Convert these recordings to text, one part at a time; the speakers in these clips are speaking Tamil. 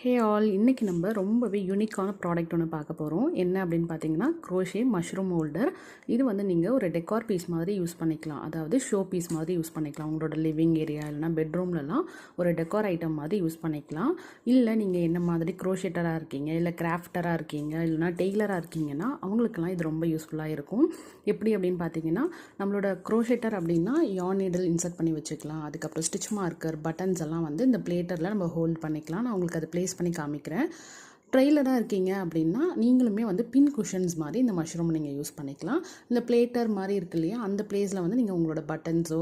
ஹே ஆல், இன்றைக்கி நம்ம ரொம்பவே யூனிக்கான ப்ராடக்ட் ஒன்று பார்க்க போகிறோம். என்ன அப்படின்னு பார்த்தீங்கன்னா, க்ரோஷே மஷ்ரூம் ஹோல்டர். இது வந்து நீங்கள் ஒரு டெக்கார் பீஸ் மாதிரி யூஸ் பண்ணிக்கலாம். அதாவது ஷோ பீஸ் மாதிரி யூஸ் பண்ணிக்கலாம். உங்களோட லிவிங் ஏரியா இல்லைனா பெட்ரூம்லலாம் ஒரு டெக்கார் ஐட்டம் மாதிரி யூஸ் பண்ணிக்கலாம். இல்லை நீங்கள் என்ன மாதிரி க்ரோஷேட்டராக இருக்கீங்க, இல்லை கிராஃப்டராக இருக்கீங்க, இல்லைனா டெய்லராக இருக்கீங்கன்னா அவங்களுக்கெல்லாம் இது ரொம்ப யூஸ்ஃபுல்லாக இருக்கும். எப்படி அப்படின்னு பார்த்தீங்கன்னா, நம்மளோட க்ரோஷேட்டர் அப்படின்னா யான் நீடில் இன்சர்ட் பண்ணி வச்சுக்கலாம். அதுக்கப்புறம் ஸ்டிச் மார்க்கர், பட்டன்ஸ் எல்லாம் வந்து இந்த பிளேட்டரில் நம்ம ஹோல்ட் பண்ணிக்கலாம். நான் உங்களுக்கு அது பண்ணி காமிக்கிறேன். ட்ரெய்லராக இருக்கீங்க அப்படின்னா நீங்களுமே வந்து பின் குஷன்ஸ் மாதிரி இந்த மஷ்ரூம் நீங்கள் யூஸ் பண்ணிக்கலாம். இந்த பிளேட்டர் மாதிரி இருக்கு இல்லையா, அந்த பிளேஸில் வந்து நீங்கள் உங்களோட பட்டன்ஸோ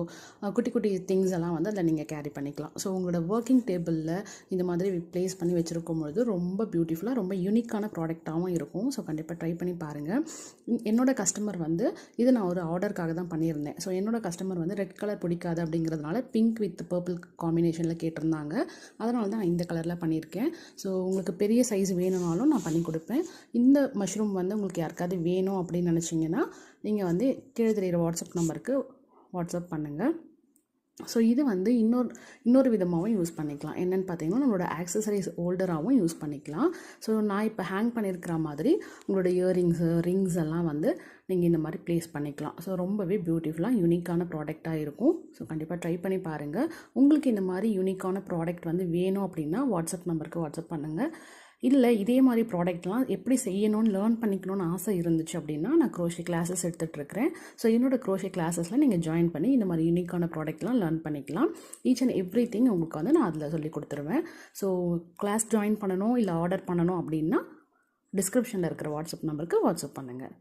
குட்டி குட்டி திங்ஸ் எல்லாம் வந்து அதில் நீங்கள் கேரி பண்ணிக்கலாம். ஸோ உங்களோட ஒர்க்கிங் டேபிளில் இந்த மாதிரி ப்ளேஸ் பண்ணி வச்சுருக்கும் பொழுது ரொம்ப பியூட்டிஃபுல்லாக ரொம்ப யூனிக்கான ப்ராடக்டாகவும் இருக்கும். ஸோ கண்டிப்பாக ட்ரை பண்ணி பாருங்கள். என்னோடய கஸ்டமர் வந்து இது நான் ஒரு ஆர்டருக்காக தான் பண்ணியிருந்தேன். ஸோ என்னோடய கஸ்டமர் வந்து ரெட் கலர் பிடிக்காது அப்படிங்கிறதுனால பிங்க் வித் பர்பிள் காம்பினேஷனில் கேட்டிருந்தாங்க. அதனால தான் நான் இந்த கலரில் பண்ணியிருக்கேன். ஸோ உங்களுக்கு பெரிய சைஸ் வேணும்னாலும் நான் பண்ணி கொடுப்பேன். இந்த மஷ்ரூம் வந்து உங்களுக்கு யாருக்காவது வேணும் அப்படின்னு நினச்சிங்கன்னா நீங்கள் வந்து கீழே தெரிகிற வாட்ஸ்அப் நம்பருக்கு வாட்ஸ்அப் பண்ணுங்கள். ஸோ இது வந்து இன்னொரு விதமாகவும் யூஸ் பண்ணிக்கலாம். என்னென்னு பார்த்தீங்கன்னா, நம்மளோட ஆக்சசரிஸ் ஹோல்டராகவும் யூஸ் பண்ணிக்கலாம். ஸோ நான் இப்போ ஹேங் பண்ணியிருக்கிற மாதிரி உங்களோட இயரிங்ஸு, ரிங்ஸ் எல்லாம் வந்து நீங்கள் இந்த மாதிரி ப்ளேஸ் பண்ணிக்கலாம். ஸோ ரொம்பவே பியூட்டிஃபுல்லாக யூனிக்கான ப்ராடக்டாக இருக்கும். ஸோ கண்டிப்பாக ட்ரை பண்ணி பாருங்கள். உங்களுக்கு இந்த மாதிரி யூனிக்கான ப்ராடக்ட் வந்து வேணும் அப்படின்னா வாட்ஸ்அப் நம்பருக்கு வாட்ஸ்அப் பண்ணுங்கள். இல்லை இதே மாதிரி ப்ராடக்ட்லாம் எப்படி செய்யணும்னு லேர்ன் பண்ணிக்கணும்னு ஆசை இருந்துச்சு அப்படின்னா நான் க்ரோஷே கிளாஸஸ் எடுத்துகிட்ருக்கிறேன். ஸோ என்னோடய க்ரோஷே கிளாஸஸில் நீங்கள் ஜாயின் பண்ணி இந்த மாதிரி யூனிக்கான ப்ராடக்ட்லாம் லேர்ன் பண்ணிக்கலாம். ஈச் அண்ட் எவ்ரி திங் உங்களுக்கு வந்து நான் அதில் சொல்லி கொடுத்துருவேன். ஸோ கிளாஸ் ஜாயின் பண்ணணும் இல்லை ஆர்டர் பண்ணணும் அப்படின்னா டிஸ்கிரிப்ஷனில் இருக்கிற வாட்ஸ்அப் நம்பருக்கு வாட்ஸ்அப் பண்ணுங்கள்.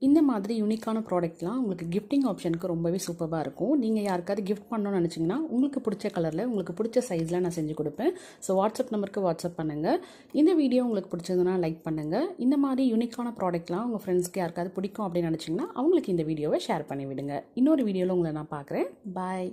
இந்த மாதிரி யூனிக்கான ப்ராடக்ட்லாம் உங்களுக்கு கிஃப்டிங் ஆப்ஷனுக்கு ரொம்பவே சூப்பராக இருக்கும். நீங்கள் யாருக்காவது கிஃப்ட் பண்ணணும்னு நினச்சிங்கன்னா உங்களுக்கு பிடிச்ச கலரில் உங்களுக்கு பிடிச்ச சைஸில் நான் செஞ்சு கொடுப்பேன். ஸோ வாட்ஸ்அப் நம்பருக்கு வாட்ஸ்அப் பண்ணுங்கள். இந்த வீடியோ உங்களுக்கு பிடிச்சதுன்னா லைக் பண்ணுங்கள். இந்த மாதிரி யூனிக்கான ப்ராடக்ட்லாம் உங்கள் ஃப்ரெண்ட்ஸ்க்கு யாருக்காவது பிடிக்கும் அப்படின்னு நினச்சிங்கன்னா அவங்களுக்கு இந்த வீடியோவை ஷேர் பண்ணி விடுங்க. இன்னொரு வீடியோவில் உங்களை நான் பார்க்குறேன். பாய்.